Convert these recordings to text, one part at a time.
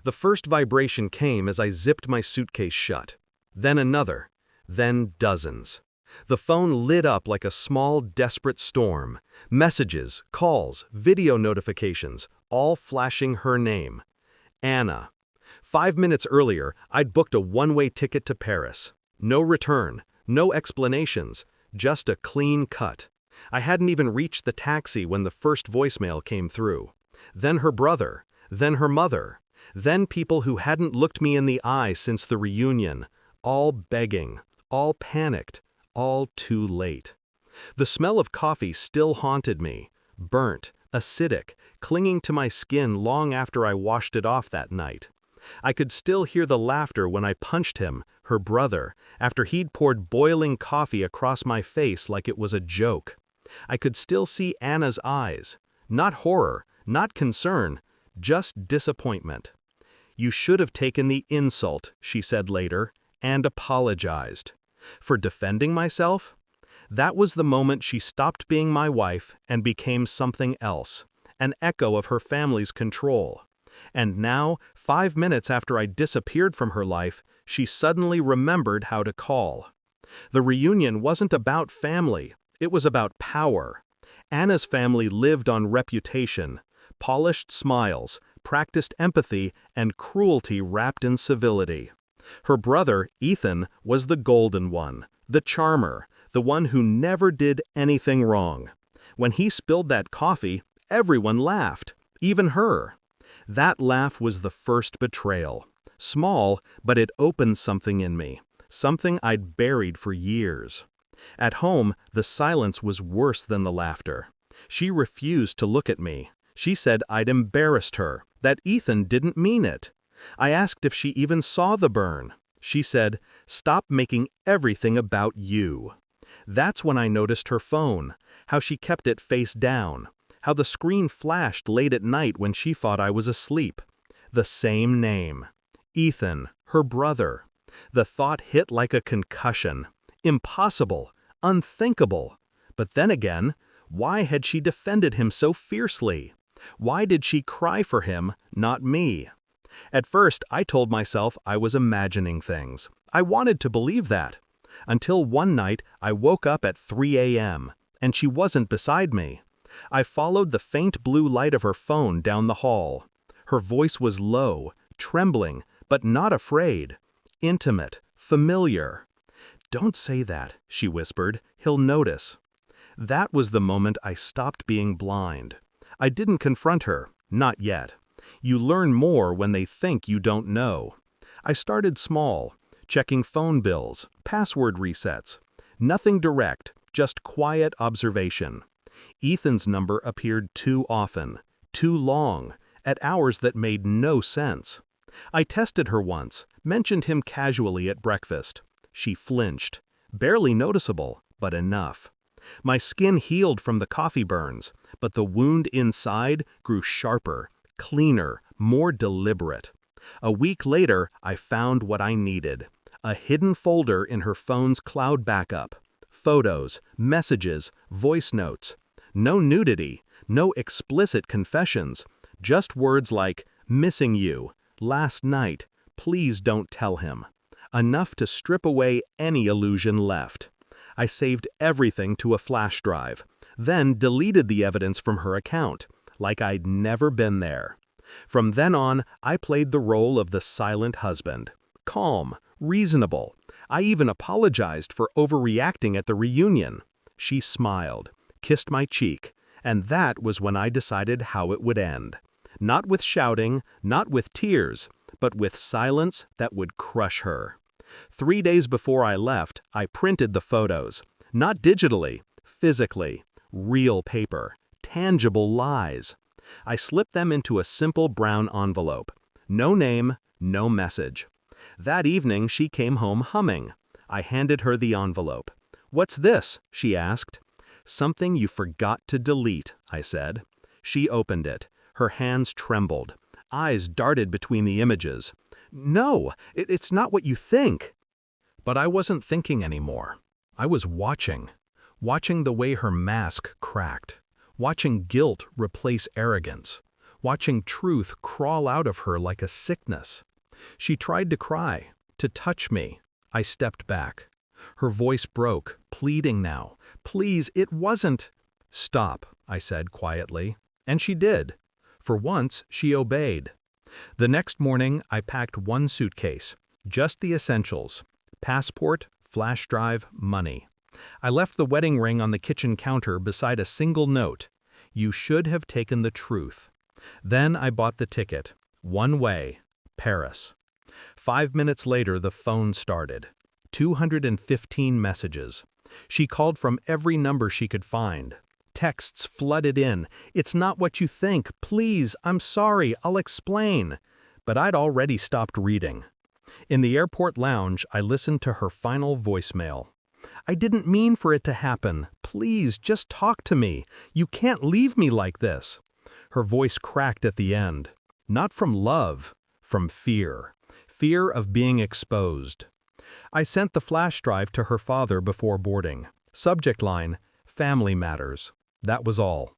The first vibration came as I zipped my suitcase shut. Then another. Then dozens. The phone lit up like a small, desperate storm. Messages, calls, video notifications, all flashing her name. Anna. 5 minutes earlier, I'd booked a one-way ticket to Paris. No return, no explanations, just a clean cut. I hadn't even reached the taxi when the first voicemail came through. Then her brother, then her mother, then people who hadn't looked me in the eye since the reunion, all begging, all panicked, all too late. The smell of coffee still haunted me, burnt, acidic, clinging to my skin long after I washed it off that night. I could still hear the laughter when I punched him, her brother, after he'd poured boiling coffee across my face like it was a joke. I could still see Anna's eyes. Not horror, not concern, just disappointment. "You should have taken the insult," she said later, and apologized. For defending myself? That was the moment she stopped being my wife and became something else, an echo of her family's control. And now, 5 minutes after I disappeared from her life, she suddenly remembered how to call. The reunion wasn't about family, it was about power. Anna's family lived on reputation, polished smiles, practiced empathy, and cruelty wrapped in civility. Her brother, Ethan, was the golden one, the charmer, the one who never did anything wrong. When he spilled that coffee, everyone laughed, even her. That laugh was the first betrayal. Small, but it opened something in me, something I'd buried for years. At home, the silence was worse than the laughter. She refused to look at me. She said I'd embarrassed her, that Ethan didn't mean it. I asked if she even saw the burn. She said, "Stop making everything about you." That's when I noticed her phone, how she kept it face down, how the screen flashed late at night when she thought I was asleep. The same name. Ethan, her brother. The thought hit like a concussion. Impossible, unthinkable. But then again, why had she defended him so fiercely? Why did she cry for him, not me? At first, I told myself I was imagining things. I wanted to believe that. Until one night, I woke up at 3 a.m., and she wasn't beside me. I followed the faint blue light of her phone down the hall. Her voice was low, trembling, but not afraid. Intimate, familiar. "Don't say that," she whispered. "He'll notice." That was the moment I stopped being blind. I didn't confront her, not yet. You learn more when they think you don't know. I started small, checking phone bills, password resets. Nothing direct, just quiet observation. Ethan's number appeared too often, too long, at hours that made no sense. I tested her once, mentioned him casually at breakfast. She flinched. Barely noticeable, but enough. My skin healed from the coffee burns, but the wound inside grew sharper, cleaner, more deliberate. A week later, I found what I needed. A hidden folder in her phone's cloud backup. Photos, messages, voice notes. No nudity, no explicit confessions, just words like, "Missing you," "Last night," "Please don't tell him." Enough to strip away any illusion left. I saved everything to a flash drive, then deleted the evidence from her account, like I'd never been there. From then on, I played the role of the silent husband. Calm, reasonable. I even apologized for overreacting at the reunion. She smiled, kissed my cheek, and that was when I decided how it would end. Not with shouting, not with tears, but with silence that would crush her. 3 days before I left, I printed the photos. Not digitally, physically. Real paper. Tangible lies. I slipped them into a simple brown envelope. No name, no message. That evening she came home humming. I handed her the envelope. "What's this?" she asked. "Something you forgot to delete," I said. She opened it. Her hands trembled. Eyes darted between the images. "No, it's not what you think." But I wasn't thinking anymore. I was watching. Watching the way her mask cracked. Watching guilt replace arrogance. watching truth crawl out of her like a sickness. She tried to cry, to touch me. I stepped back. Her voice broke, pleading now. "Please, it wasn't—" "Stop," I said quietly. And she did. For once, she obeyed. The next morning, I packed one suitcase, just the essentials: passport, flash drive, money. I left the wedding ring on the kitchen counter beside a single note: "You should have taken the truth." Then I bought the ticket. One way, Paris. 5 minutes later, the phone started. 215 messages. She called from every number she could find. Texts flooded in. "It's not what you think. Please, I'm sorry, I'll explain." But I'd already stopped reading. In the airport lounge, I listened to her final voicemail. "I didn't mean for it to happen. Please, just talk to me. You can't leave me like this." Her voice cracked at the end. Not from love, from fear. Fear of being exposed. I sent the flash drive to her father before boarding. Subject line: "Family matters." That was all.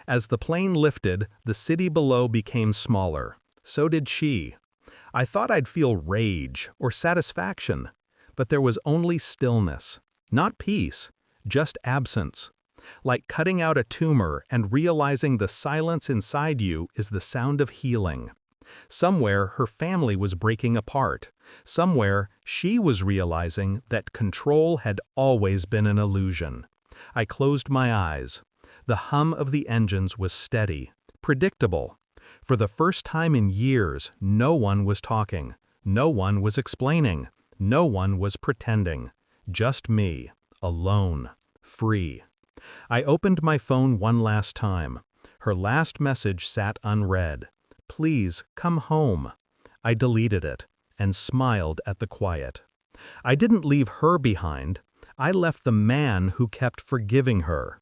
As the plane lifted, the city below became smaller. So did she. I thought I'd feel rage or satisfaction, but there was only stillness. Not peace, just absence. Like cutting out a tumor and realizing the silence inside you is the sound of healing. Somewhere her family was breaking apart. Somewhere she was realizing that control had always been an illusion. I closed my eyes. The hum of the engines was steady, predictable. For the first time in years, no one was talking. No one was explaining. No one was pretending. Just me, alone, free. I opened my phone one last time. Her last message sat unread. "Please, come home." I deleted it and smiled at the quiet. I didn't leave her behind. I left the man who kept forgiving her.